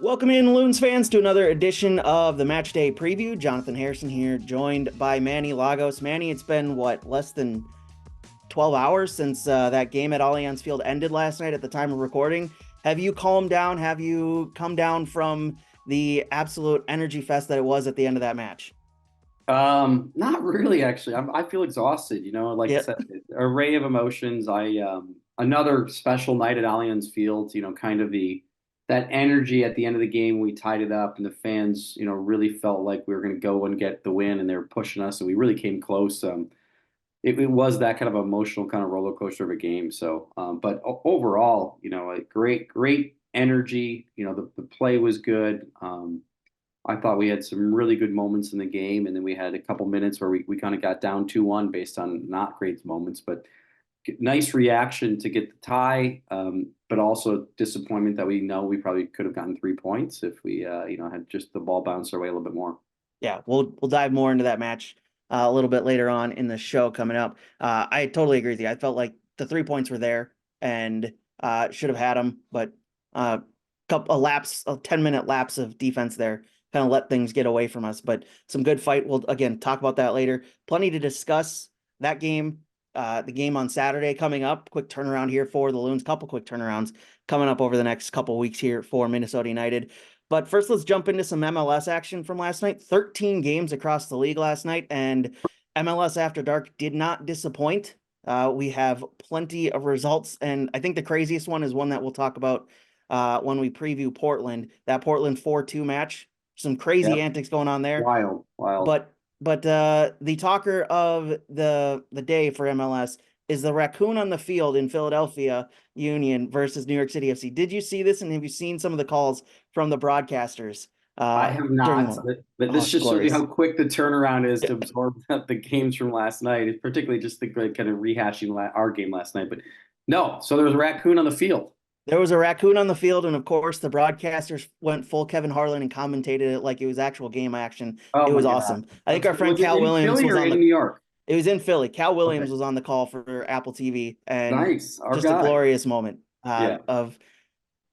Welcome in, Loons fans, to another edition of the Matchday Preview. Jonathan Harrison here, joined by Manny Lagos. Manny, it's been, less than 12 hours since that game at Allianz Field ended last night at the time of recording. Have you calmed down? Have you come down from the absolute energy fest that it was at the end of that match? Not really, actually. I feel exhausted, like I Yeah, said, array of emotions. Another special night at Allianz Field, kind of that energy at the end of the game. We tied it up and the fans, really felt like we were going to go and get the win and they were pushing us and we really came close. It was that kind of emotional kind of roller coaster of a game. So, but overall, a great energy. The play was good. I thought we had some really good moments in the game, and then we had a couple minutes where we kind of got down 2-1 based on not great moments, but nice reaction to get the tie, but also disappointment that we know we probably could have gotten 3 points if we, had just the ball bounce our way a little bit more. yeah, we'll dive more into that match a little bit later on in the show coming up. I totally agree with you. I felt like the 3 points were there and should have had them, but a 10-minute lapse of defense there kind of let things get away from us. But some good fight. We'll again talk about that later. Plenty to discuss that game. The game on Saturday coming up. Quick turnaround here for the Loons. Couple quick turnarounds coming up over the next couple weeks here for Minnesota United. But first, let's jump into some MLS action from last night. 13 games across the league last night, and MLS After Dark did not disappoint. We have plenty of results, and I think the craziest one is one that we'll talk about when we preview Portland. That Portland 4-2 match. Some crazy Yep. antics going on there. Wild. But the talker of the day for MLS is the raccoon on the field in Philadelphia Union versus New York City FC. Did you see this, and have you seen some of the calls from the broadcasters I have during not, one? but Oh, this it's just shows you glorious. how quick the turnaround is to absorb the games from last night, particularly just the kind of rehashing our game last night. But no, so there was a raccoon on the field. There was a raccoon on the field, and of course, the broadcasters went full Kevin Harlan and commentated it like it was actual game action. Oh It my was God. awesome. I think our friend Was it Cal in Williams Philly was or on in the. New York? It was in Philly. Cal Okay. Williams was on the call for Apple TV, and Nice. Our just a guy. glorious moment Yeah. of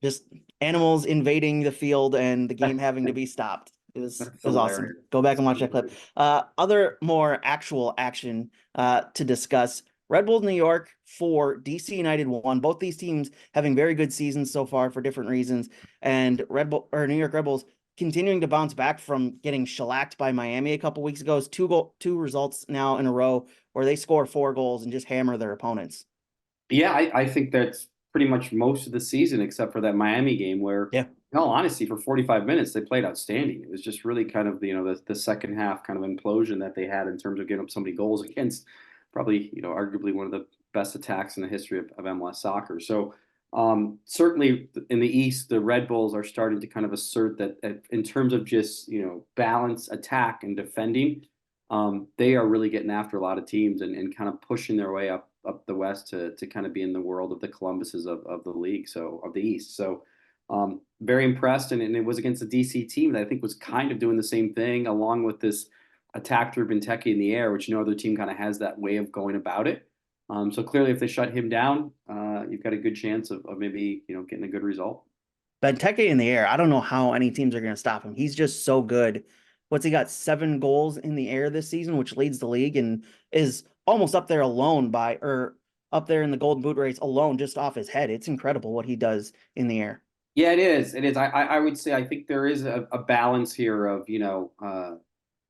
just animals invading the field and the game having to be stopped. That's It was awesome. hilarious. Go back That's and watch that clip. hilarious. Other more actual action to discuss. Red Bull New York 4, DC United 1. Both these teams having very good seasons so far for different reasons. And New York Red Bulls continuing to bounce back from getting shellacked by Miami a couple weeks ago. It's two results now in a row where they score 4 goals and just hammer their opponents. Yeah, I think that's pretty much most of the season, except for that Miami game where, Yeah. in all honesty, for 45 minutes, they played outstanding. It was just really kind of, the second half kind of implosion that they had in terms of getting up so many goals against probably, arguably one of the best attacks in the history of MLS soccer. So certainly in the East, the Red Bulls are starting to kind of assert that in terms of just, balance, attack, and defending, they are really getting after a lot of teams and kind of pushing their way up the West to kind of be in the world of the Columbuses of the league, so of the East. So very impressed, and it was against a DC team that I think was kind of doing the same thing, along with this attack through Benteke in the air, which no other team kind of has that way of going about it. So clearly, if they shut him down, you've got a good chance of maybe getting a good result. Benteke in the air, I don't know how any teams are going to stop him. He's just so good. What's he got? 7 goals in the air this season, which leads the league and is almost up there alone or up there in the Golden Boot race alone, just off his head. It's incredible what he does in the air. Yeah, it is. It is. I would say I think there is a balance here of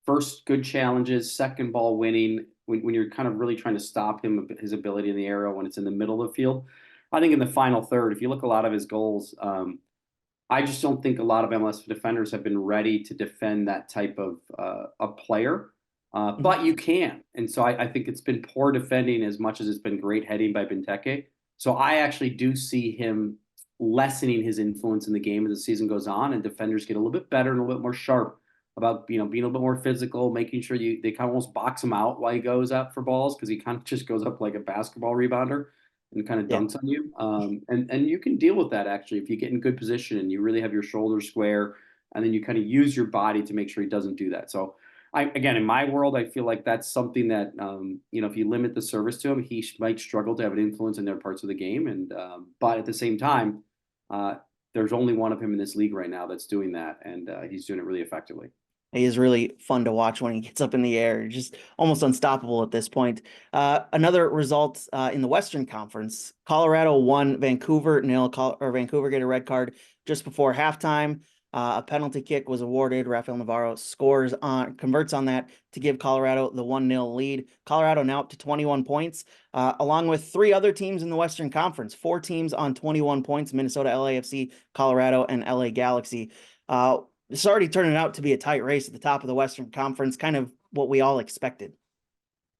first good challenges, second ball winning when you're kind of really trying to stop him his ability in the area when it's in the middle of the field. I think in the final third, if you look a lot of his goals, I just don't think a lot of MLS defenders have been ready to defend that type of a player. But you can. And so I think it's been poor defending as much as it's been great heading by Benteke. So I actually do see him lessening his influence in the game as the season goes on and defenders get a little bit better and a little bit more sharp about being a little bit more physical, making sure they kind of almost box him out while he goes up for balls because he kind of just goes up like a basketball rebounder and kind of Yeah. dunks on you. And you can deal with that actually if you get in good position and you really have your shoulders square and then you kind of use your body to make sure he doesn't do that. So Again, in my world, I feel like that's something that, if you limit the service to him, he might struggle to have an influence in their parts of the game. And but at the same time, there's only one of him in this league right now that's doing that, and he's doing it really effectively. He is really fun to watch when he gets up in the air, just almost unstoppable at this point. Another result in the Western Conference: Colorado won, Vancouver nil. Vancouver get a red card just before halftime. A penalty kick was awarded. Rafael Navarro converts on that to give Colorado the 1-0 lead. Colorado now up to 21 points, along with three other teams in the Western Conference. Four teams on 21 points: Minnesota, LAFC, Colorado, and LA Galaxy. It's already turning out to be a tight race at the top of the Western Conference, kind of what we all expected.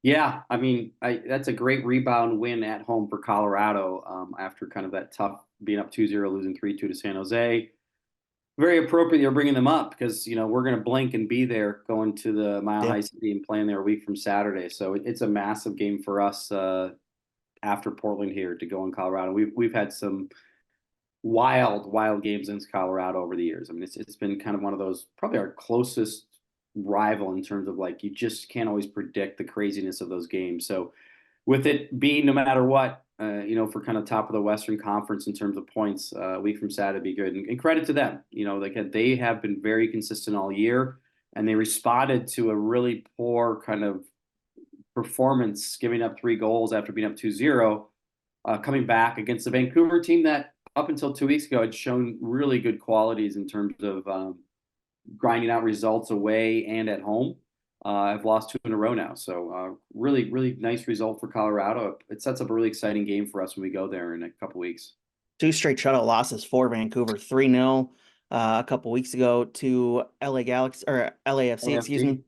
Yeah, I mean, that's a great rebound win at home for Colorado after kind of that tough being up 2-0, losing 3-2 to San Jose. Very appropriate you're bringing them up because, we're going to blink and be there going to the Mile High City and playing there a week from Saturday. So it's a massive game for us after Portland here to go in Colorado. We've had some wild games in Colorado over the years. I mean, it's been kind of one of those, probably our closest rival in terms of like, you just can't always predict the craziness of those games. So with it being no matter what, for kind of top of the Western Conference in terms of points, a week from Saturday be good. And credit to them. They have been very consistent all year, and they responded to a really poor kind of performance, giving up 3 goals after being up 2-0, coming back against the Vancouver team that up until 2 weeks ago had shown really good qualities in terms of grinding out results away and at home. I've lost 2 in a row now. So really nice result for Colorado. It sets up a really exciting game for us when we go there in a couple weeks. 2 straight shutout losses for Vancouver: 3-0 a couple weeks ago to LA Galaxy, or LAFC, excuse me.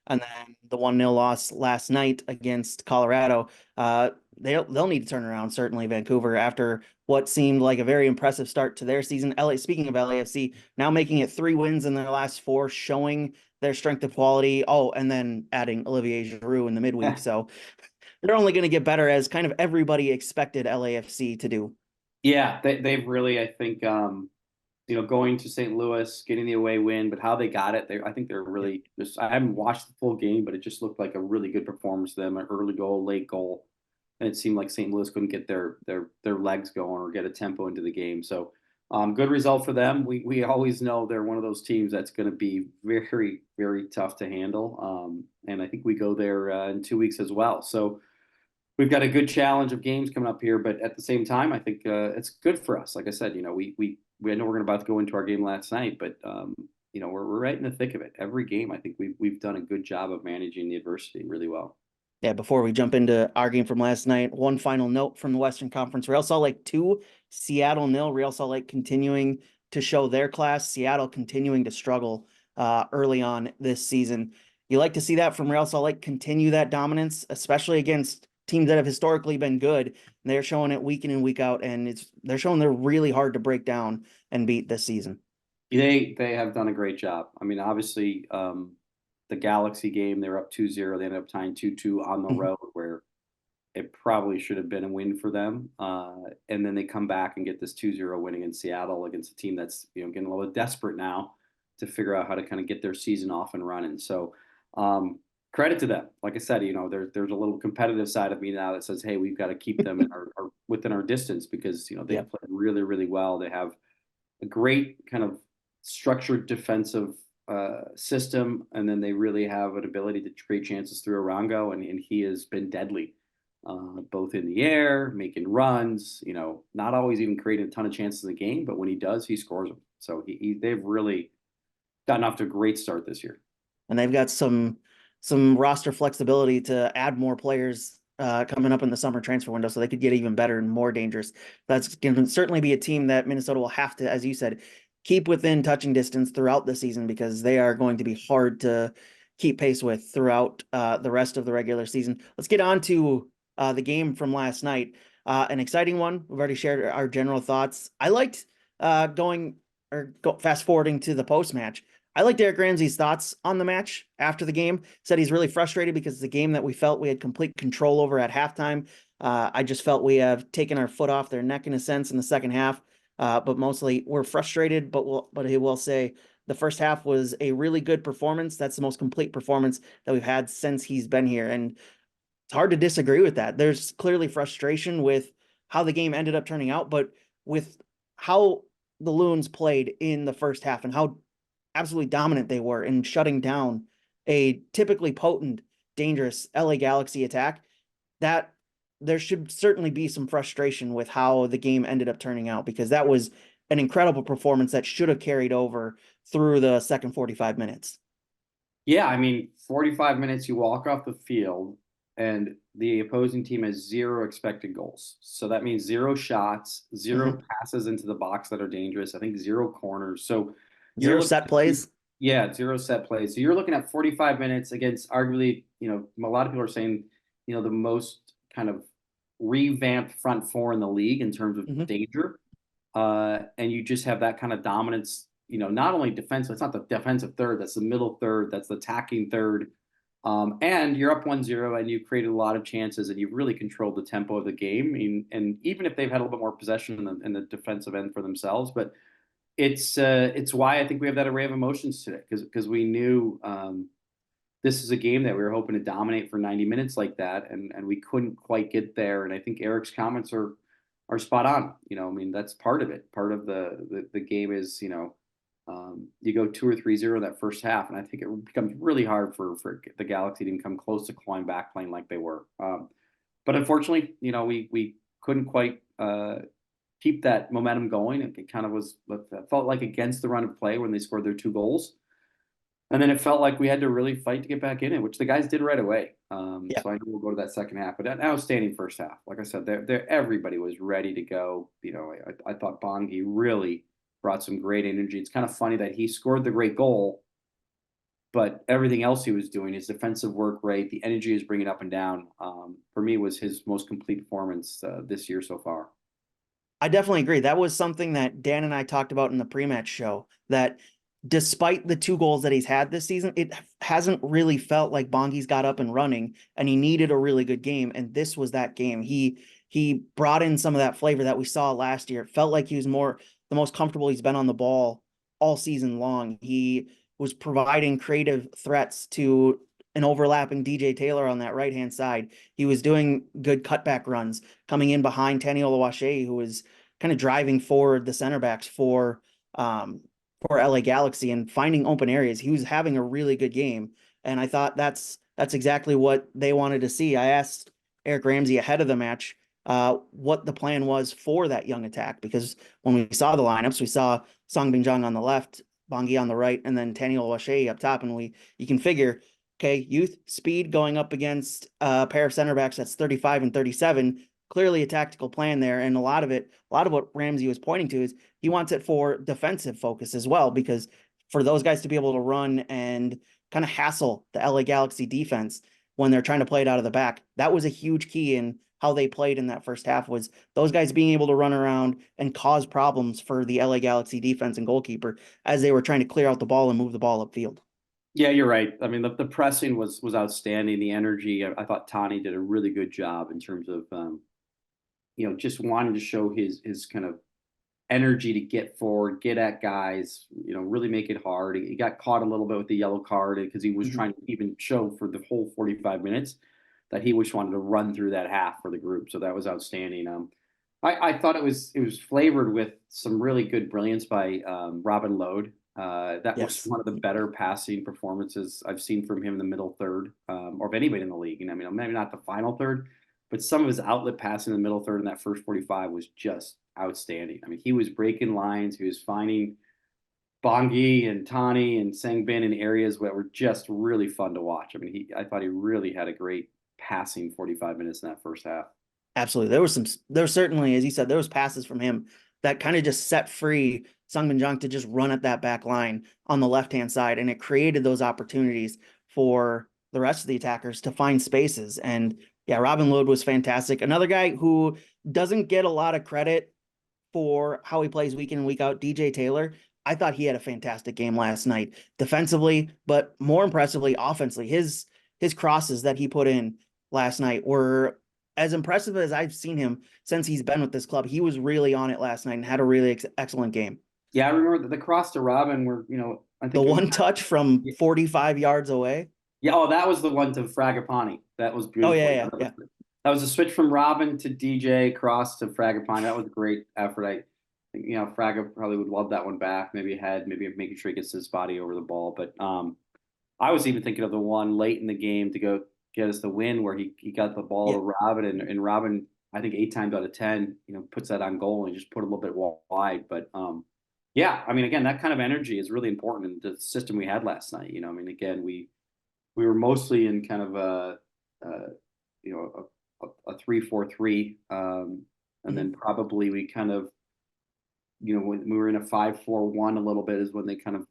And then the 1-0 loss last night against Colorado. They'll need to turn around, certainly, Vancouver, after what seemed like a very impressive start to their season. Speaking of LAFC, now making it 3 wins in their last 4, showing their strength of quality. Oh, and then adding Olivier Giroud in the midweek. So they're only going to get better, as kind of everybody expected LAFC to do. Yeah, they've really, I think, going to St. Louis, getting the away win, but how they got it, I think they're really just. I haven't watched the full game, but it just looked like a really good performance to them. An early goal, late goal, and it seemed like St. Louis couldn't get their legs going or get a tempo into the game. So, good result for them. We always know they're one of those teams that's going to be very, very tough to handle. And I think we go there in 2 weeks as well. So we've got a good challenge of games coming up here, but at the same time, I think it's good for us. Like I said, I know we're about to go into our game last night, but we're right in the thick of it. Every game, I think we've done a good job of managing the adversity really well. Yeah, before we jump into our game from last night, one final note from the Western Conference: Real Salt Lake 2, Seattle 0. Real Salt Lake continuing to show their class. Seattle continuing to struggle early on this season. You like to see that from Real Salt Lake, continue that dominance, especially against teams that have historically been good. They're showing it week in and week out, and they're showing they're really hard to break down and beat this season. They have done a great job. I mean, obviously, the Galaxy game, they were up 2-0. They ended up tying 2-2 on the road, where it probably should have been a win for them. And then they come back and get this 2-0 winning in Seattle against a team that's getting a little desperate now to figure out how to kind of get their season off and running. So credit to them. Like I said, there's a little competitive side of me now that says, hey, we've got to keep them within our distance, because they played really, really well. They have a great kind of structured defensive system, and then they really have an ability to create chances through Arango, and he has been deadly, both in the air, making runs, not always even creating a ton of chances in the game, but when he does, he scores them. So they've really gotten off to a great start this year. And they've got some roster flexibility to add more players coming up in the summer transfer window, so they could get even better and more dangerous. That's going to certainly be a team that Minnesota will have to, as you said, keep within touching distance throughout the season, because they are going to be hard to keep pace with throughout the rest of the regular season. Let's get on to the game from last night. An exciting one. We've already shared our general thoughts. I liked fast forwarding to the post match. I liked Eric Ramsey's thoughts on the match after the game. Said he's really frustrated because it's a game that we felt we had complete control over at halftime. I just felt we have taken our foot off their neck in a sense in the second half. But mostly we're frustrated, but he will say the first half was a really good performance. That's the most complete performance that we've had since he's been here. And it's hard to disagree with that. There's clearly frustration with how the game ended up turning out, but with how the Loons played in the first half and how absolutely dominant they were in shutting down a typically potent, dangerous LA Galaxy attack, that there should certainly be some frustration with how the game ended up turning out, because that was an incredible performance that should have carried over through the second 45 minutes. Yeah, I mean, 45 minutes, you walk off the field, and the opposing team has 0 expected goals. So that means 0 shots, 0 passes into the box that are dangerous. I think 0 corners. So you're 0 looking set plays. yeah, 0 set plays. So you're looking at 45 minutes against arguably, a lot of people are saying, the most kind of revamped front four in the league in terms of danger. And you just have that kind of dominance, not only defensive, it's not the defensive third, that's the middle third, that's the attacking third. And you're up 1-0 and you've created a lot of chances and you've really controlled the tempo of the game. And even if they've had a little bit more possession in the defensive end for themselves, but it's why I think we have that array of emotions today, because we knew this is a game that we were hoping to dominate for 90 minutes like that, and we couldn't quite get there. And I think Eric's comments are spot on. I mean, that's part of it. Part of the game is, you go 2 or 3-0 that first half, and I think it becomes really hard for the Galaxy to come close to clawing back playing like they were. But unfortunately, we couldn't quite keep that momentum going. It kind of felt like against the run of play when they scored their 2 goals. And then it felt like we had to really fight to get back in it, which the guys did right away. So I know we'll go to that second half, but an outstanding first half. Like I said, everybody was ready to go. I thought Bongi really brought some great energy. It's kind of funny that he scored the great goal, but everything else he was doing, his defensive work rate, the energy he was bringing up and down, for me was his most complete performance this year so far. I definitely agree. That was something that Dan and I talked about in the pre-match show, that despite the 2 goals that he's had this season, it hasn't really felt like Bongi's got up and running and he needed a really good game. And this was that game. He brought in some of that flavor that we saw last year. It felt like he was the most comfortable he's been on the ball all season long. He was providing creative threats to an overlapping DJ Taylor on that right-hand side. He was doing good cutback runs, coming in behind Tani Oluwaseyi, who was kind of driving forward the center backs for LA Galaxy and finding open areas. He was having a really good game. And I thought that's exactly what they wanted to see. I asked Eric Ramsey ahead of the match what the plan was for that young attack, because when we saw the lineups, we saw Song Bingjong on the left, Bongi on the right, and then Tani Oluwaseyi up top. And you can figure, okay, youth, speed going up against a pair of center backs that's 35 and 37, clearly a tactical plan there. And a lot of what Ramsey was pointing to is he wants it for defensive focus as well, because for those guys to be able to run and kind of hassle the LA Galaxy defense when they're trying to play it out of the back, that was a huge key in how they played in that first half, was those guys being able to run around and cause problems for the LA Galaxy defense and goalkeeper as they were trying to clear out the ball and move the ball upfield. Yeah, you're right. I mean, the pressing was outstanding. The energy, I thought Tani did a really good job in terms of, just wanting to show his kind of energy to get forward, get at guys, really make it hard. He got caught a little bit with the yellow card because he was trying to even show for the whole 45 minutes that he just wanted to run through that half for the group. So that was outstanding. I thought it was flavored with some really good brilliance by Robin Lode. That was one of the better passing performances I've seen from him in the middle third, or of anybody in the league. And I mean, maybe not the final third, but some of his outlet passing in the middle third in that first 45 was just outstanding. I mean, he was breaking lines. He was finding Bongi and Tani and Sangbin in areas that were just really fun to watch. I mean, I thought he really had a great passing 45 minutes in that first half. Absolutely. There was certainly, as you said, there was passes from him that kind of just set free Sung Min Jung to just run at that back line on the left-hand side. And it created those opportunities for the rest of the attackers to find spaces. And yeah, Robin Lode was fantastic. Another guy who doesn't get a lot of credit for how he plays week in and week out, DJ Taylor. I thought he had a fantastic game last night defensively, but more impressively offensively. His crosses that he put in last night were as impressive as I've seen him since he's been with this club. He was really on it last night and had a really excellent game. Yeah, I remember the cross to Robin where, I The think it was, one touch from yeah, 45 yards away. yeah, oh, that was the one to Fragapani. That was Oh beautiful. yeah, Yeah, yeah, yeah. that was a switch from Robin to DJ, cross to Fragapani. That was a great effort. I think, Fraga probably would love that one back. Maybe making sure he gets his body over the ball. But I was even thinking of the one late in the game to go get us the win where he got the ball Yeah. to Robin, and Robin, I think 8 times out of 10, puts that on goal and just put a little bit wide. But yeah, I mean, again, that kind of energy is really important in the system we had last night. I mean, again, we were mostly in kind of a you know a 3-4-3, and Mhm. then probably we kind of, when we were in a 5-4-1 a little bit is when they kind of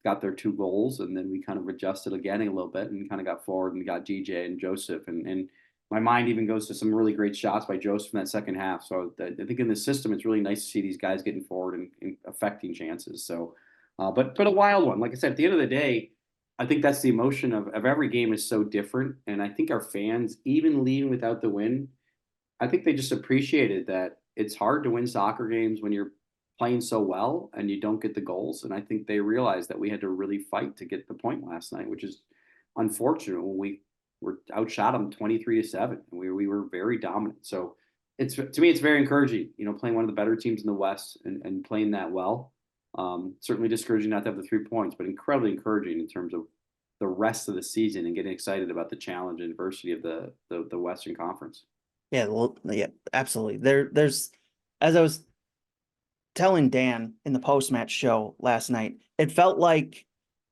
got their 2 goals, and then we kind of adjusted again a little bit and kind of got forward and got DJ and Joseph, and my mind even goes to some really great shots by Joseph in that second half. So I think in the system, it's really nice to see these guys getting forward and affecting chances. So, but a wild one. Like I said, at the end of the day, I think that's the emotion of every game is so different, and I think our fans, even leaving without the win, I think they just appreciated that it's hard to win soccer games when you're playing so well and you don't get the goals. And I think they realized that we had to really fight to get the point last night, which is unfortunate when we were outshot them 23-7. And we were very dominant. So to me, it's very encouraging, playing one of the better teams in the West and playing that well. Certainly discouraging not to have the 3 points, but incredibly encouraging in terms of the rest of the season and getting excited about the challenge and adversity of the Western Conference. Yeah, well, yeah, absolutely. There's as I was telling Dan in the post-match show last night, it felt like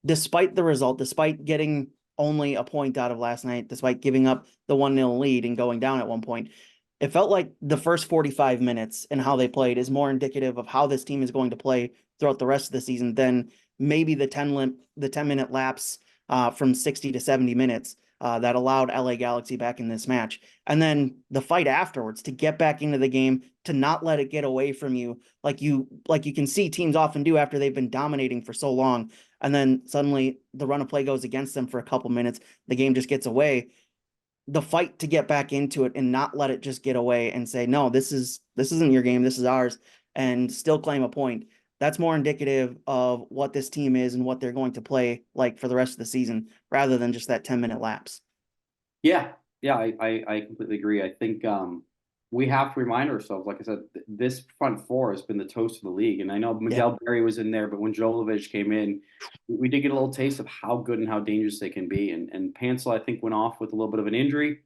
despite the result, despite getting only a point out of last night, despite giving up the 1-0 lead and going down at one point, it felt like the first 45 minutes and how they played is more indicative of how this team is going to play throughout the rest of the season than maybe the 10-minute lapse from 60 to 70 minutes that allowed LA Galaxy back in this match. And then the fight afterwards to get back into the game, to not let it get away from you, like you can see teams often do after they've been dominating for so long. And then suddenly the run of play goes against them for a couple minutes. The game just gets away. The fight to get back into it and not let it just get away and say, no, this isn't your game. This is ours, and still claim a point. That's more indicative of what this team is and what they're going to play like for the rest of the season, rather than just that 10-minute lapse. Yeah, yeah, I completely agree. I think we have to remind ourselves, like I said, this front four has been the toast of the league. And I know Yeah. Miguel Berry was in there, but when Jolovic came in, we did get a little taste of how good and how dangerous they can be. And Pansel, I think, went off with a little bit of an injury.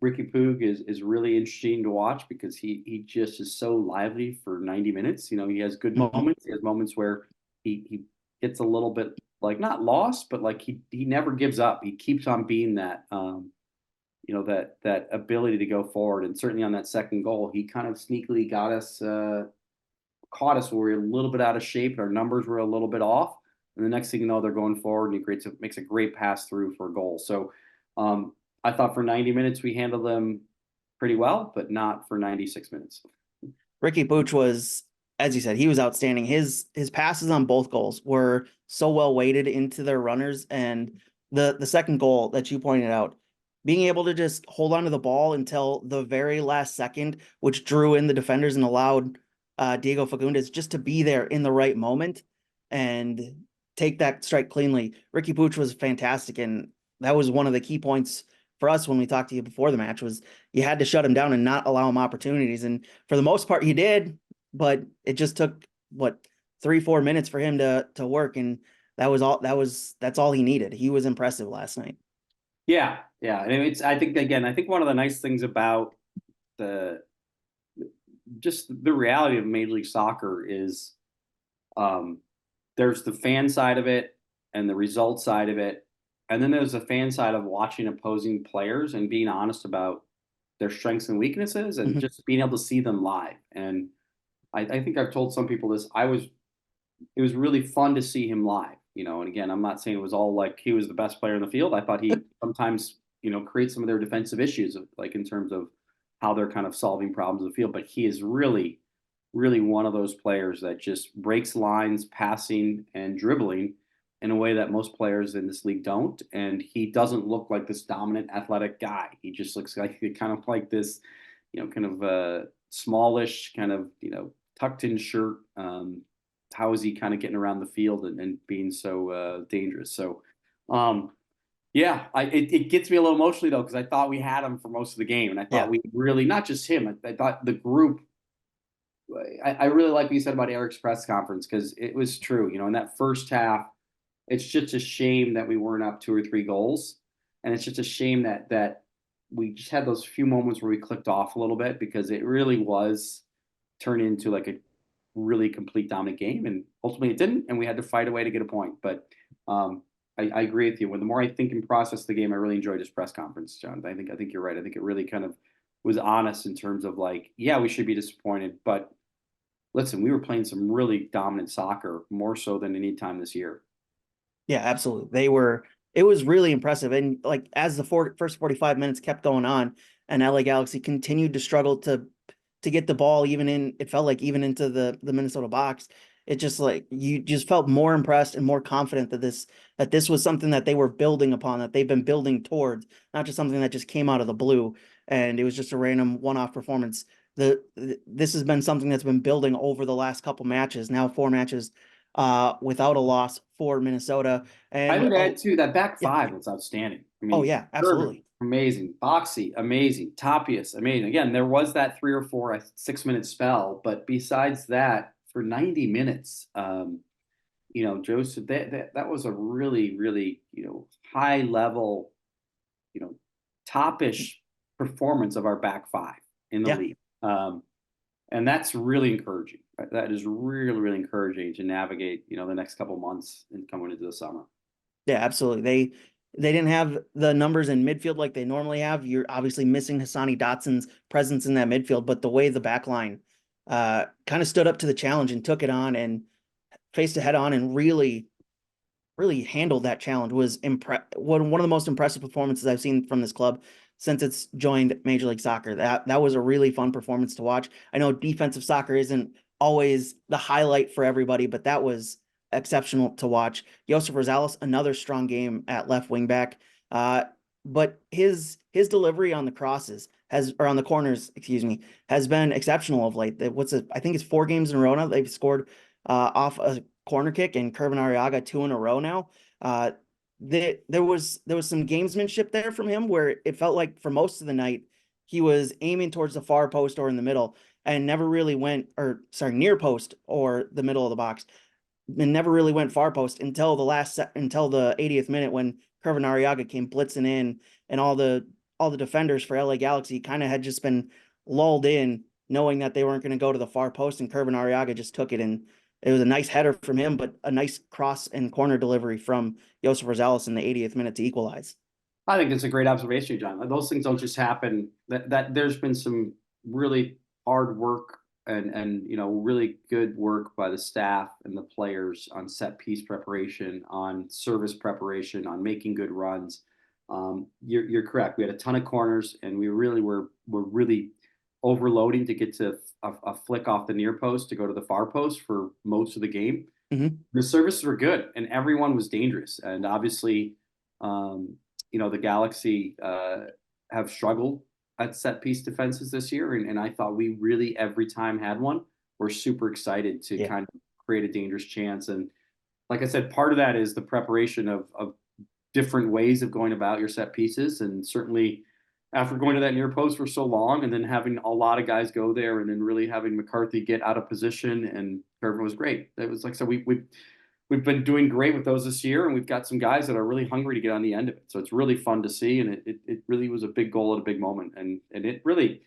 Ricky Poog is really interesting to watch because he just is so lively for 90 minutes. He has good Mhm. moments. He has moments where he gets a little bit like not lost, but like he never gives up. He keeps on being that that ability to go forward. And certainly on that second goal, he kind of sneakily caught us where we were a little bit out of shape and our numbers were a little bit off. And the next thing you know, they're going forward and he makes a great pass through for a goal. So I thought for 90 minutes we handled them pretty well, but not for 96 minutes. Ricky Booch was, as you said, he was outstanding. His passes on both goals were so well weighted into their runners, and the second goal that you pointed out, being able to just hold on to the ball until the very last second, which drew in the defenders and allowed Diego Fagundes just to be there in the right moment and take that strike cleanly. Ricky Booch was fantastic, and that was one of the key points for us when we talked to you before the match was you had to shut him down and not allow him opportunities. And for the most part, he did, but it just took 3-4 minutes for him to work. And that's all he needed. He was impressive last night. Yeah, yeah. And I think one of the nice things about the just the reality of Major League Soccer is um, there's the fan side of it and the result side of it. And then there's the fan side of watching opposing players and being honest about their strengths and weaknesses and Mhm. just being able to see them live. And I think I've told some people this. It was really fun to see him live, and again, I'm not saying it was all like he was the best player in the field. I thought he sometimes, create some of their defensive issues, like in terms of how they're kind of solving problems in the field. But he is really, really one of those players that just breaks lines, passing and dribbling in a way that most players in this league don't. And he doesn't look like this dominant athletic guy. He just looks like kind of like this, kind of smallish, kind of, tucked in shirt. how is he kind of getting around the field and being so dangerous. So, yeah, it gets me a little emotionally though, because I thought we had him for most of the game, and I thought Yeah. we really, not just him, I thought the group. I really like what you said about Eric's press conference, because it was true. In that first half, it's just a shame that we weren't up 2 or 3 goals, and it's just a shame that we just had those few moments where we clicked off a little bit, because it really was turned into like a really complete dominant game, and ultimately it didn't, and we had to fight a way to get a point. But I agree with you. When the more I think and process the game, I really enjoyed his press conference, John. I think you're right. I think it really kind of was honest in terms of like, yeah, we should be disappointed, but listen, we were playing some really dominant soccer, more so than any time this year. Yeah, absolutely. It was really impressive. And like as the first 45 minutes kept going on and LA Galaxy continued to struggle to get the ball it felt like even into the Minnesota box, it just like you just felt more impressed and more confident that this was something that they were building upon, that they've been building towards, not just something that just came out of the blue and it was just a random one-off performance. This has been something that's been building over the last couple matches, now 4 matches without a loss for Minnesota. I And would add too that back yeah, five was outstanding. I oh mean, yeah, Irvin, absolutely. amazing. Boxy, amazing. Tapias, amazing. Again, there was that 3 or 4 6 minute spell, but besides that, for 90 minutes, Joseph, that was a really, really, high level, you know, topish performance of our back five in the Yeah. league. And that's really encouraging. Right? That is really, really encouraging to navigate, the next couple months and coming into the summer. Yeah, absolutely. They didn't have the numbers in midfield like they normally have. You're obviously missing Hassani Dotson's presence in that midfield, but the way the back line kind of stood up to the challenge and took it on and faced it head on and really handled that challenge was one of the most impressive performances I've seen from this club since it's joined Major League Soccer. That was a really fun performance to watch. I know defensive soccer isn't always the highlight for everybody, but that was exceptional to watch. Josef Rosales, another strong game at left wing back. But his delivery on the crosses or on the corners, excuse me, has been exceptional of late. I think it's 4 games in a row now they've scored off a corner kick, and Kervin Arriaga 2 in a row now. There was some gamesmanship there from him where it felt like for most of the night he was aiming towards the far post or in the middle and never really near post or the middle of the box, and never really went far post until until the 80th minute when Kervin Arriaga came blitzing in, and all the defenders for LA Galaxy kind of had just been lulled in, knowing that they weren't going to go to the far post, and Kervin Arriaga just took it, and it was a nice header from him, but a nice cross and corner delivery from Josef Rosales in the 80th minute to equalize. I think it's a great observation, John. Those things don't just happen. That there's been some really hard work and really good work by the staff and the players on set piece preparation, on service preparation, on making good runs. You're correct. We had a ton of corners, and we really were really overloading to get to a flick off the near post to go to the far post for most of the game. Mm-hmm. The services were good, and everyone was dangerous. And obviously, the Galaxy have struggled at set piece defenses this year, and I thought we really every time had one. We're super excited to Yeah. kind of create a dangerous chance, and like I said, part of that is the preparation of different ways of going about your set pieces, and certainly after going to that near post for so long, and then having a lot of guys go there, and then really having McCarthy get out of position, and Irvin was great. It was like so we've been doing great with those this year, and we've got some guys that are really hungry to get on the end of it. So it's really fun to see, and it really was a big goal at a big moment, and it really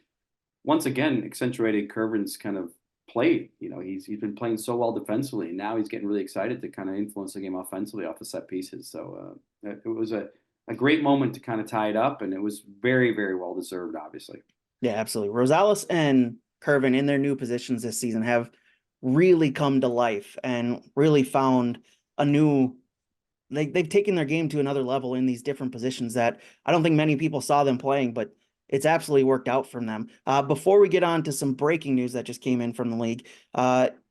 once again accentuated Kervin's kind of play. He's been playing so well defensively, and now he's getting really excited to kind of influence the game offensively off the set pieces. So it was a great moment to kind of tie it up, and it was very, very well deserved, obviously. Yeah, absolutely. Rosales and Kervin in their new positions this season have really come to life and really found a new they've taken their game to another level in these different positions that I don't think many people saw them playing, but it's absolutely worked out from them. Before we get on to some breaking news that just came in from the league,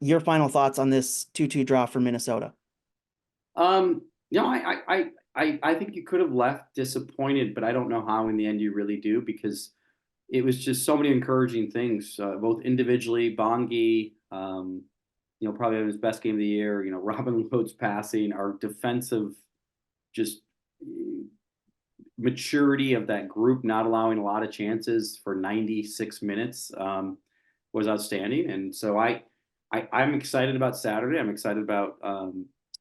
your final thoughts on this 2-2 draw for Minnesota? I think you could have left disappointed, but I don't know how in the end you really do, because it was just so many encouraging things, both individually, Bongi, probably had his best game of the year. Robin Lod's passing, our defensive just maturity of that group, not allowing a lot of chances for 96 minutes was outstanding. And so I'm excited about Saturday. I'm excited about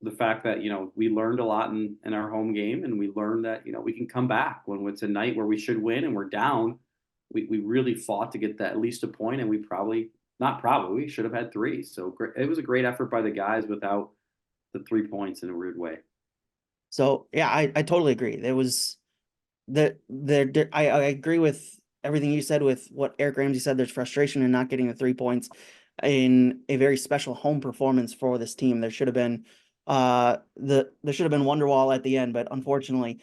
the fact that, we learned a lot in our home game, and we learned that, we can come back when it's a night where we should win and we're down. We really fought to get that at least a point, and we we should have had three. So it was a great effort by the guys without the 3 points in a weird way. So yeah, I totally agree. There was I agree with everything you said with what Eric Ramsey said. There's frustration in not getting the 3 points in a very special home performance for this team. There should have been there should have been Wonderwall at the end, but unfortunately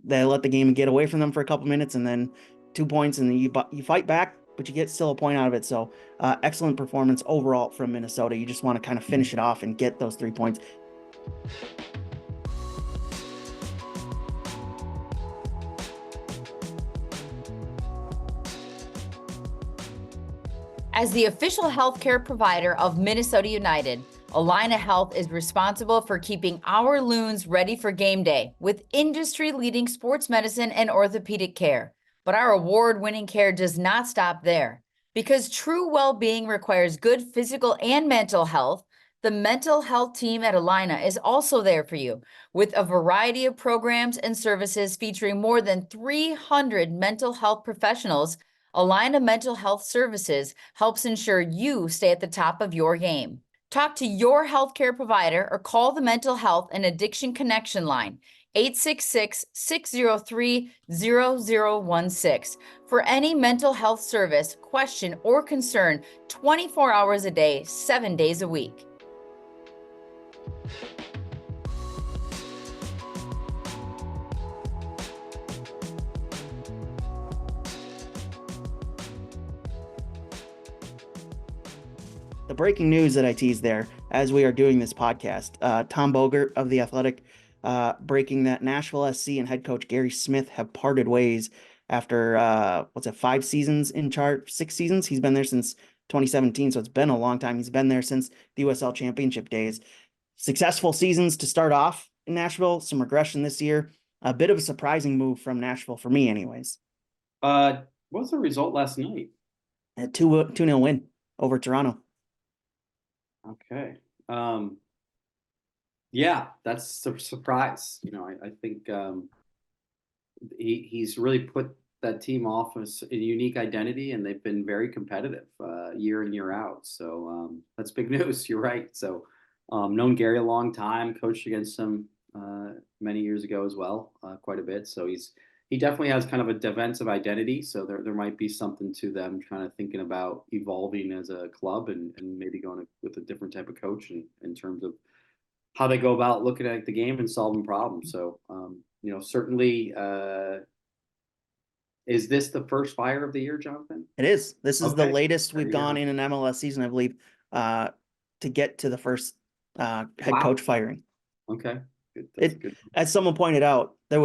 they let the game get away from them for a couple minutes, and then 2 points, and then you fight back, but you get still a point out of it. So excellent performance overall from Minnesota. You just want to kind of finish it off and get those 3 points. As the official healthcare provider of Minnesota United, Allina Health is responsible for keeping our Loons ready for game day with industry-leading sports medicine and orthopedic care. But our award-winning care does not stop there. Because true well-being requires good physical and mental health, the mental health team at Allina is also there for you with a variety of programs and services featuring more than 300 mental health professionals. Allina Mental Health Services helps ensure you stay at the top of your game. Talk to your healthcare provider or call the Mental Health and Addiction Connection line, 866-603-0016, for any mental health service, question, or concern 24 hours a day, 7 days a week. The breaking news that I teased there as we are doing this podcast, Tom Bogert of The Athletic breaking that Nashville SC and head coach Gary Smith have parted ways after, 5 seasons in charge, 6 seasons? He's been there since 2017, so it's been a long time. He's been there since the USL Championship days. Successful seasons to start off in Nashville, some regression this year. A bit of a surprising move from Nashville for me anyways. What was the result last night? A 2-0 win over Toronto. Okay. Yeah, that's a surprise. I think he's really put that team off as a unique identity, and they've been very competitive year in, year out. So that's big news. You're right. So known Gary a long time, coached against him many years ago as well, quite a bit. So he definitely has kind of a defensive identity. So there might be something to them kind of thinking about evolving as a club and maybe going with a different type of coach in terms of how they go about looking at the game and solving problems. So, certainly, is this the first fire of the year, Jonathan? It is. This is the Okay. latest There we've you gone go. in an MLS season, I believe, to get to the first head Wow. coach firing. Okay. Good. That's good. As someone pointed out, I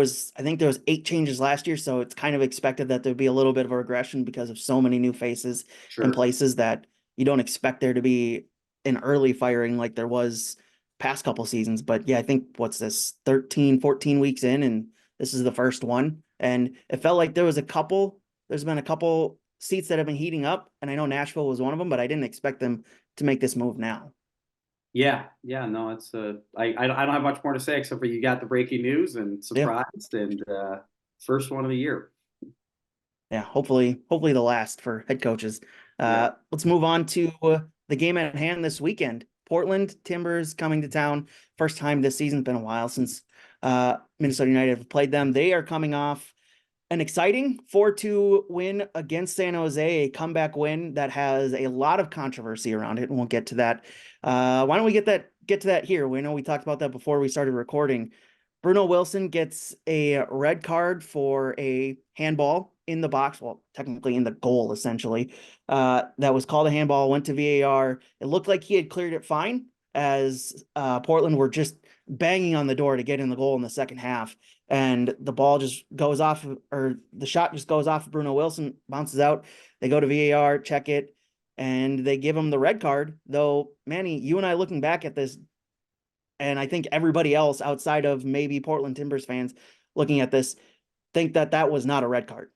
think there was 8 changes last year, so it's kind of expected that there'd be a little bit of a regression because of so many new faces Sure. and places that you don't expect there to be an early firing like there was past couple seasons. But yeah, I think what's this, 13, 14 weeks in, and this is the first one. And it felt like there's been a couple seats that have been heating up, and I know Nashville was one of them, but I didn't expect them to make this move now. Yeah. No, it's I don't have much more to say except for you got the breaking news and surprised and first one of the year. Yeah, hopefully the last for head coaches. Let's move on to the game at hand this weekend. Portland Timbers coming to town. First time this season. It's been a while since Minnesota United have played them. They are coming off an exciting 4-2 win against San Jose, a comeback win that has a lot of controversy around it, and we'll get to that. Why don't we get to that here? We know we talked about that before we started recording. Bruno Wilson gets a red card for a handball in the box, well, technically in the goal, essentially. That was called a handball, went to VAR. It looked like he had cleared it fine, as Portland were just banging on the door to get in the goal in the second half. And the ball just goes off, or the shot just goes off of Bruno Wilson, bounces out. They go to VAR, check it. and they give him the red card. Though, Manny, you and I looking back at this, and I think everybody else outside of maybe Portland Timbers fans looking at this think that that was not a red card.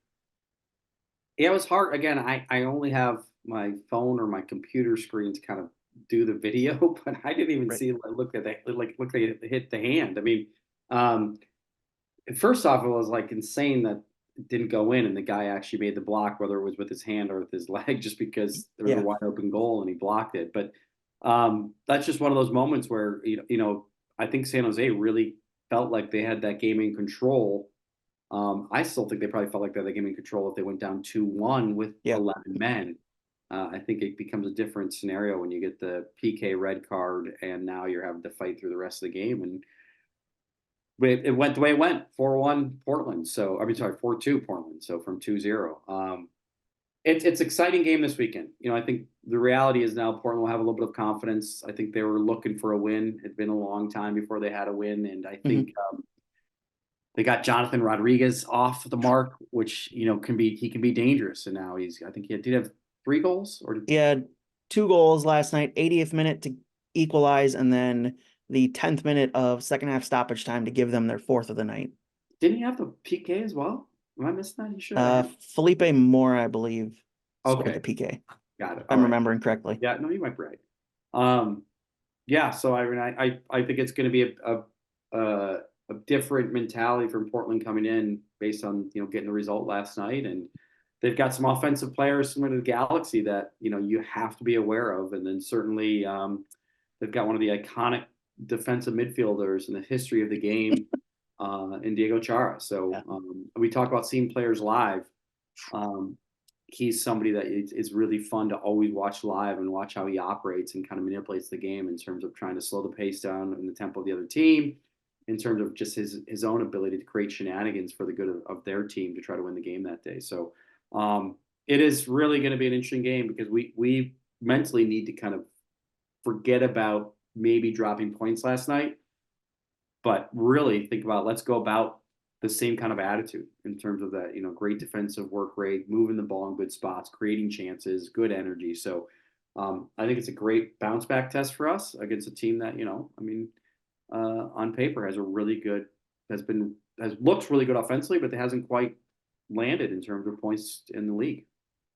Yeah, it was hard. Again, I only have my phone or my computer screen to kind of do the video, but I didn't even Right. see look at that look like it hit the hand. I mean, um, first off, it was like insane that it didn't go in, and the guy actually made the block, whether it was with his hand or with his leg, just because there was a Yeah. wide open goal and he blocked it. But that's just one of those moments where I think San Jose really felt like they had that game in control. I still think they probably felt like they had the game in control if they went down 2-1 with Yeah. 11 men. I think it becomes a different scenario when you get the PK red card and now you're having to fight through the rest of the game. And it went the way it went, 4-1 Portland. So, I mean, sorry, 4-2 Portland. So from 2-0. It's exciting game this weekend. I think the reality is now Portland will have a little bit of confidence. I think they were looking for a win. It'd been a long time before they had a win. And I think they got Jonathan Rodriguez off the mark, which, can be dangerous. And now I think did have 3 goals or He had 2 goals last night, 80th minute to equalize, and then the 10th minute of second half stoppage time to give them their 4th of the night. didn't he have the PK as well? Am I missing that? He should have. Felipe Moore, I believe, scored the Okay. PK. Got it. I'm remembering correctly. Yeah, no, you might be right. Yeah, so I mean, I think it's going to be a different mentality from Portland coming in based on getting the result last night, and they've got some offensive players similar to the Galaxy that you have to be aware of, and then certainly they've got one of the iconic defensive midfielders in the history of the game in Diego Chara. So Yeah. we talk about seeing players live. He's somebody that is really fun to always watch live and watch how he operates and kind of manipulates the game in terms of trying to slow the pace down and the tempo of the other team, in terms of just his own ability to create shenanigans for the good of their team to try to win the game that day. So it is really going to be an interesting game because we mentally need to kind of forget about maybe dropping points last night, but really think about let's go about the same kind of attitude in terms of that, great defensive work rate, moving the ball in good spots, creating chances, good energy. So I think it's a great bounce back test for us against a team that, on paper has looks really good offensively, but it hasn't quite landed in terms of points in the league.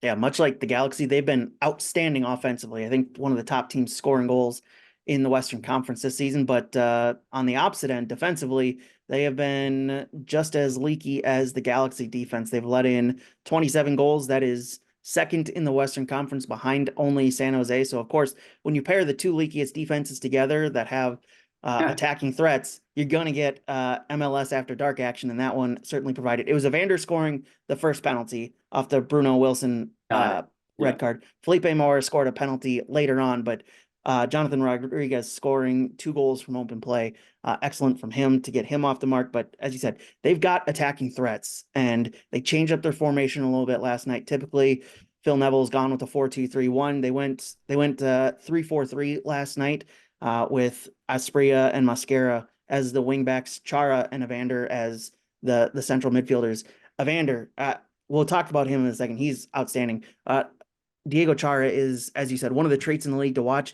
Yeah, much like the Galaxy, they've been outstanding offensively. I think one of the top teams scoring goals in the Western Conference this season, but on the opposite end, defensively, they have been just as leaky as the Galaxy defense. They've let in 27 goals. That is second in the Western Conference behind only San Jose. So, of course, when you pair the 2 leakiest defenses together that have attacking threats, you're going to get MLS after dark action, and that one certainly provided. It was Evander scoring the first penalty off the Bruno Wilson red card. Felipe Moore scored a penalty later on, but Jonathan Rodriguez scoring 2 goals from open play. Excellent from him to get him off the mark. But as you said, they've got attacking threats, and they changed up their formation a little bit last night. Typically, Phil Neville's gone with a 4-2-3-1. They went 3-4-3 last night with Asprilla and Mascara as the wingbacks, Chara and Evander as the central midfielders. Evander, we'll talk about him in a second. He's outstanding. Diego Chara is, as you said, one of the traits in the league to watch.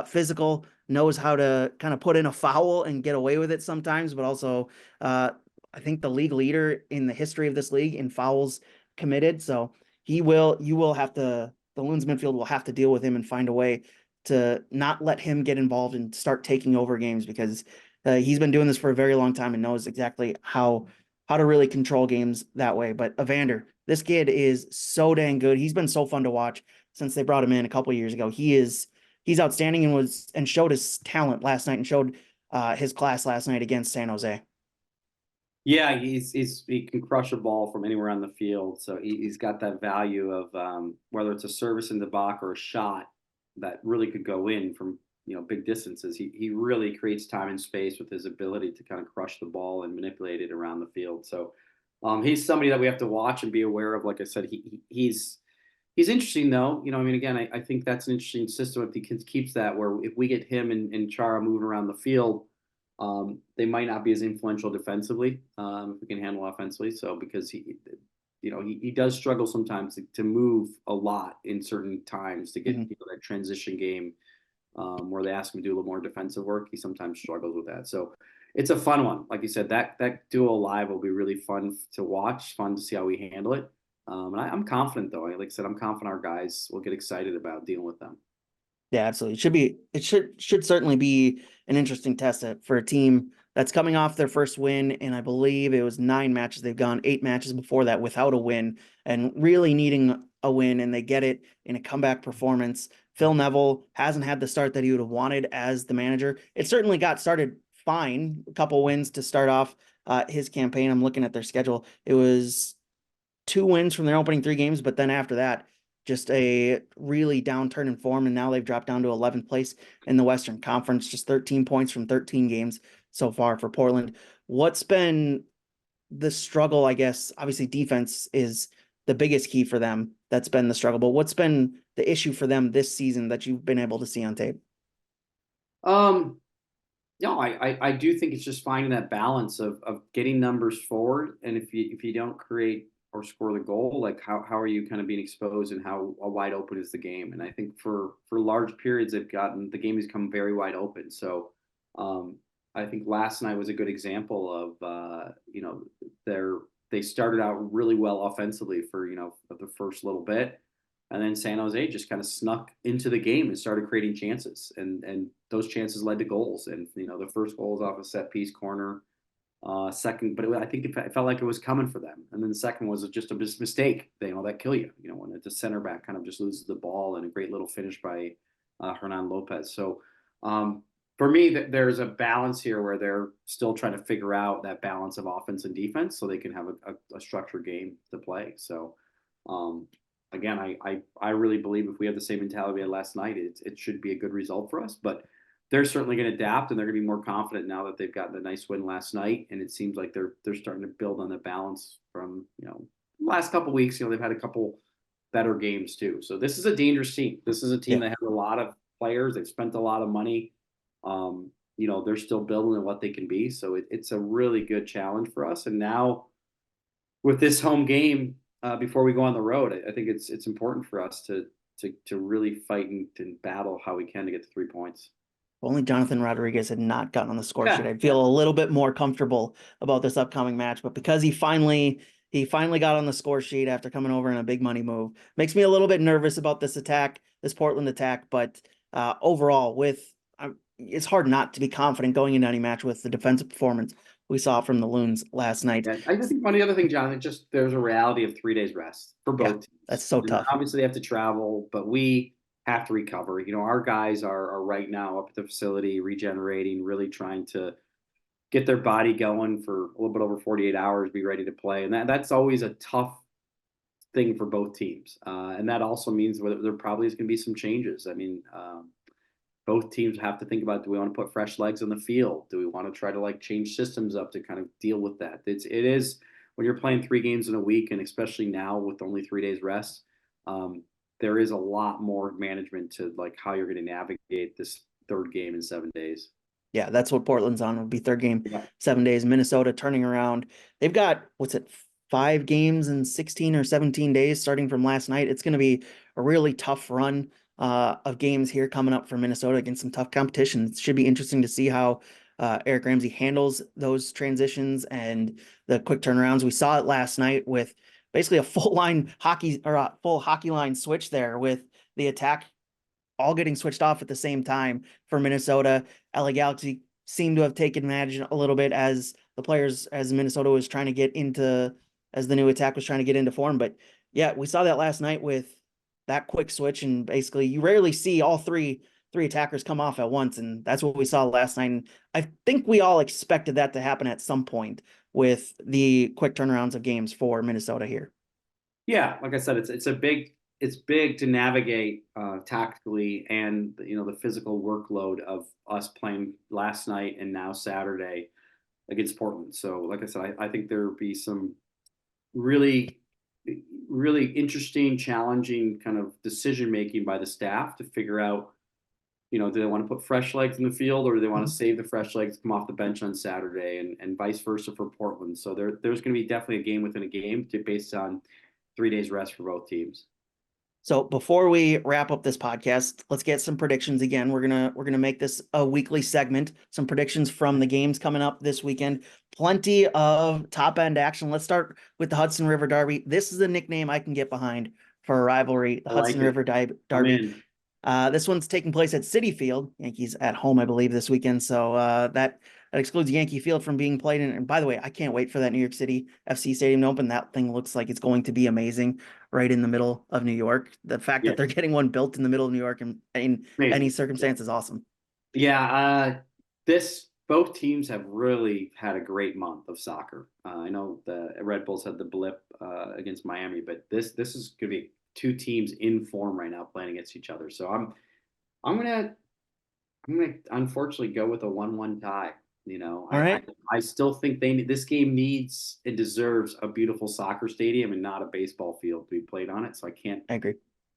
Physical, knows how to kind of put in a foul and get away with it sometimes, but also I think the league leader in the history of this league in fouls committed. So the Loons midfield will have to deal with him and find a way to not let him get involved and start taking over games, because he's been doing this for a very long time and knows exactly how to really control games that way. But Evander, this kid is so dang good. He's been so fun to watch since they brought him in a couple of years ago. He's outstanding and showed his talent last night and showed his class last night against San Jose. Yeah, he can crush a ball from anywhere on the field. So he's got that value of whether it's a service in the box or a shot that really could go in from big distances. He really creates time and space with his ability to kind of crush the ball and manipulate it around the field. So he's somebody that we have to watch and be aware of. Like I said, he's interesting though. Again, I think that's an interesting system if he keeps that, where if we get him and Chara moving around the field, they might not be as influential defensively if we can handle offensively. So because he does struggle sometimes to move a lot in certain times to get Mhm. that transition game where they ask him to do a little more defensive work. He sometimes struggles with that. So it's a fun one. Like you said, that duo live will be really fun to watch, fun to see how we handle it. And I'm confident though. Like I said, I'm confident our guys will get excited about dealing with them. Yeah, absolutely. It should certainly be an interesting test for a team that's coming off their first win, and I believe it was 9 matches. They've gone 8 matches before that without a win, and really needing a win, and they get it in a comeback performance. Phil Neville hasn't had the start that he would have wanted as the manager. It certainly got started fine, a couple wins to start off his campaign. I'm looking at their schedule. It was 2 wins from their opening 3 games, but then after that, just a really downturn in form. And now they've dropped down to 11th place in the Western Conference, just 13 points from 13 games so far for Portland. What's been the struggle? I guess obviously defense is the biggest key for them. That's been the struggle. But what's been the issue for them this season that you've been able to see on tape? No, I do think it's just finding that balance of getting numbers forward, and if you don't create or score the goal, like how are you kind of being exposed, and how wide open is the game? And I think for large periods, the game has come very wide open. So I think last night was a good example of they started out really well offensively for the first little bit, and then San Jose just kind of snuck into the game and started creating chances, and those chances led to goals. And the first goal was off a set piece corner. Second, but I think it felt like it was coming for them. And then the second was just a mistake. That kill you. When the center back kind of just loses the ball, and a great little finish by Hernan Lopez. So for me, there's a balance here where they're still trying to figure out that balance of offense and defense, so they can have a structured game to play. So again, I really believe if we have the same mentality we had last night, it should be a good result for us. But they're certainly going to adapt, and they're going to be more confident now that they've gotten a nice win last night. And it seems like they're starting to build on the balance from last couple of weeks. They've had a couple better games too. So this is a dangerous team. This is a team that has a lot of players. They've spent a lot of money. They're still building on what they can be. So it's a really good challenge for us. And now with this home game, before we go on the road, I think it's important for us to really fight and battle how we can to get to 3 points. If only Jonathan Rodriguez had not gotten on the score sheet, I'd Yeah. feel a little bit more comfortable about this upcoming match. But because he finally got on the score sheet after coming over in a big money move, makes me a little bit nervous about this Portland attack. But overall, it's hard not to be confident going into any match with the defensive performance we saw from the Loons last night. Yeah, I just think one of the other thing, Jonathan, just there's a reality of 3 days rest for both teams. That's so tough. Obviously, they have to travel, but we have to recover. Our guys are right now up at the facility, regenerating, really trying to get their body going for a little bit over 48 hours, be ready to play. And that's always a tough thing for both teams. And that also means there probably is going to be some changes. I mean, both teams have to think about, do we want to put fresh legs on the field? Do we want to try to change systems up to kind of deal with that? It is when you're playing 3 games in a week, and especially now with only 3 days rest, there is a lot more management to how you're going to navigate this third game in 7 days. Yeah, that's what Portland's on. It'll be third game, Yeah. 7 days. Minnesota turning around. They've got, 5 games in 16 or 17 days starting from last night. It's going to be a really tough run of games here coming up for Minnesota against some tough competition. It should be interesting to see how Eric Ramsey handles those transitions and the quick turnarounds. We saw it last night with basically a full hockey line switch there, with the attack all getting switched off at the same time for Minnesota. LA Galaxy seemed to have taken advantage a little bit as Minnesota was trying to get into, as the new attack was trying to get into form. But yeah, we saw that last night with that quick switch, and basically you rarely see all three attackers come off at once. And that's what we saw last night. And I think we all expected that to happen at some point with the quick turnarounds of games for Minnesota here. Yeah, like I said, it's big to navigate tactically, and the physical workload of us playing last night and now Saturday against Portland. So like I said, I think there will be some really, really interesting, challenging kind of decision making by the staff to figure out do they want to put fresh legs in the field, or do they want to save the fresh legs, come off the bench on Saturday, and vice versa for Portland? So there's going to be definitely a game within a game based on 3 days rest for both teams. So before we wrap up this podcast, let's get some predictions again. We're gonna make this a weekly segment. Some predictions from the games coming up this weekend. Plenty of top end action. Let's start with the Hudson River Derby. This is a nickname I can get behind for a rivalry. The Hudson River Derby. This one's taking place at Citi Field. Yankees at home, I believe, this weekend. So that excludes Yankee Field from being played in. And by the way, I can't wait for that New York City FC Stadium to open. That thing looks like it's going to be amazing, right in the middle of New York. The fact that they're getting one built in the middle of New York in any circumstance is awesome. Yeah, both teams have really had a great month of soccer. I know the Red Bulls had the blip against Miami, but this is going to be 2 teams in form right now playing against each other. So I'm gonna unfortunately go with a 1-1 tie. All right. I still think this game needs and deserves a beautiful soccer stadium and not a baseball field to be played on it. So I agree.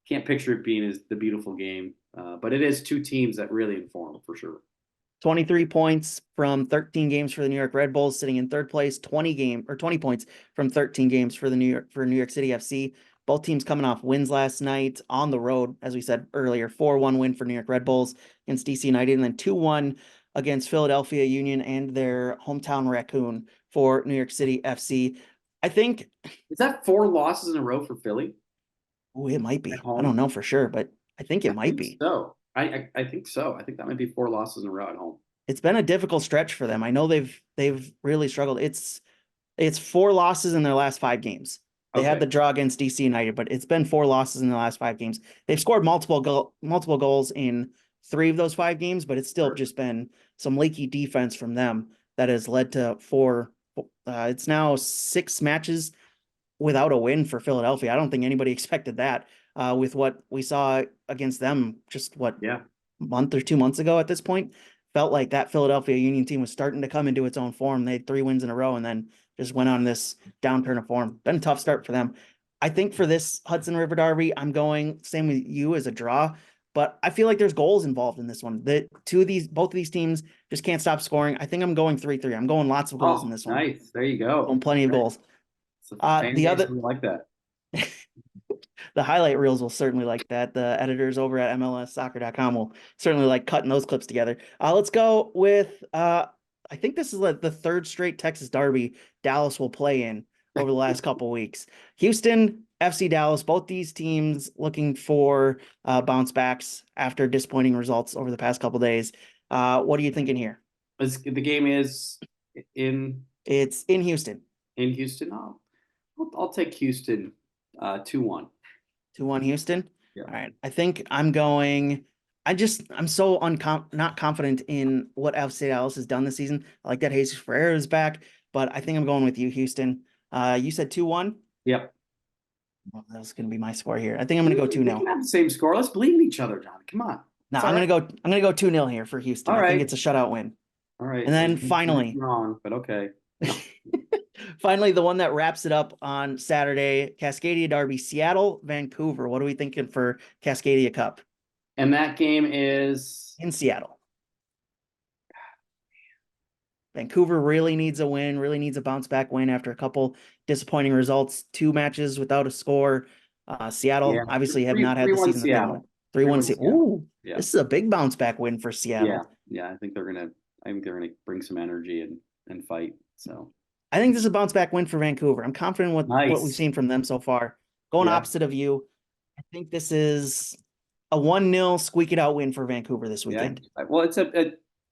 Can't picture it being as the beautiful game, but it is 2 teams that really inform for sure. 23 points from 13 games for the New York Red Bulls, sitting in third place. 20 points from 13 games for New York City FC. Both teams coming off wins last night on the road, as we said earlier. 4-1 win for New York Red Bulls against DC United, and then 2-1 against Philadelphia Union and their hometown Raccoon for New York City FC. I think, is that 4 losses in a row for Philly? Oh, it might be. I don't know for sure, but I think it might be. So I think so. I think that might be 4 losses in a row at home. It's been a difficult stretch for them. I know they've really struggled. It's 4 losses in their last 5 games. They had the draw against DC United, but it's been 4 losses in the last 5 games. They've scored multiple goals in 3 of those 5 games, but it's still just been some leaky defense from them that has led to 4. It's now 6 matches without a win for Philadelphia. I don't think anybody expected that with what we saw against them just month or 2 months ago at this point. Felt like that Philadelphia Union team was starting to come into its own form. They had 3 wins in a row and then just went on this downturn of form. Been a tough start for them. I think for this Hudson River Derby, I'm going same with you as a draw, but I feel like there's goals involved in this one. Both of these teams just can't stop scoring. I think I'm going 3-3. I'm going lots of goals in this one. Nice. There you go. Going plenty of goals. The other like that. The highlight reels will certainly like that. The editors over at MLSsoccer.com will certainly like cutting those clips together. Let's go with I think this is the 3rd straight Texas Derby Dallas will play in over the last couple weeks. Houston, FC Dallas, both these teams looking for bounce backs after disappointing results over the past couple days. What are you thinking here? The game is in. It's in Houston. In Houston, I'll take Houston 2-1. 2-1 Houston. Yeah. All right. I think I'm going. I'm so not confident in what FC Dallas has done this season. I like that Jesus Ferreira is back, but I think I'm going with you, Houston. You said 2-1? Yep. Well, that was going to be my score here. I think I'm going to go 2-0. We can have the same score. Let's believe in each other, John. Come on. No, I'm going to go 2-0 here for Houston. All right. I think it's a shutout win. All right. And then finally, wrong, but okay. Finally, the one that wraps it up on Saturday, Cascadia Derby, Seattle, Vancouver. What are we thinking for Cascadia Cup? And that game is in Seattle. Vancouver really needs a win, really needs a bounce back win after a couple disappointing results, 2 matches without a score. Seattle obviously have not had the season that they want. 3-1 Seattle. Ooh, this is a big bounce back win for Seattle. Yeah, I think they're gonna bring some energy and fight. So I think this is a bounce back win for Vancouver. I'm confident with what we've seen from them so far. Going opposite of you, I think this is a 1-0 squeak it out win for Vancouver this weekend. Yeah. Well,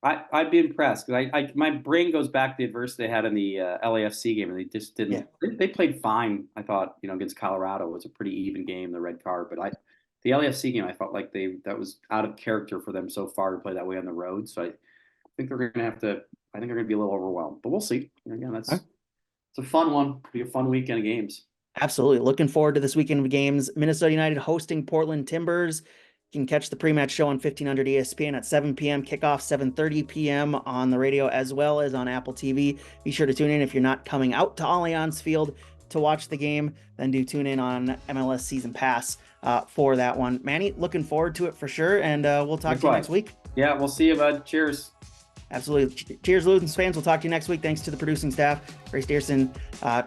I'd be impressed because my brain goes back to the adversity they had in the LAFC game, and they just didn't. Yeah. They played fine. I thought against Colorado it was a pretty even game, the red card. But the LAFC game, I felt like that was out of character for them so far to play that way on the road. So I think they're going to have to. I think they're going to be a little overwhelmed, but we'll see. Again, it's a fun one. It'll be a fun weekend of games. Absolutely, looking forward to this weekend of games. Minnesota United hosting Portland Timbers. You can catch the pre-match show on 1500 ESPN at 7 p.m. Kickoff 7:30 p.m. on the radio as well as on Apple TV. Be sure to tune in if you're not coming out to Allianz Field. to watch the game, then do tune in on MLS Season Pass for that one. Manny, looking forward to it for sure, and we'll talk to you next week. Yeah, we'll see you, bud. Cheers. Absolutely. Cheers, Loons fans. We'll talk to you next week. Thanks to the producing staff, Grace Dearson,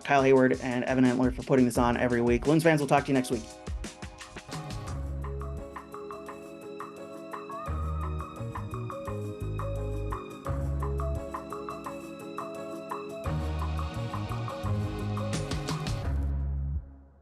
Kyle Hayward, and Evan Entler for putting this on every week. Loons fans, we'll talk to you next week.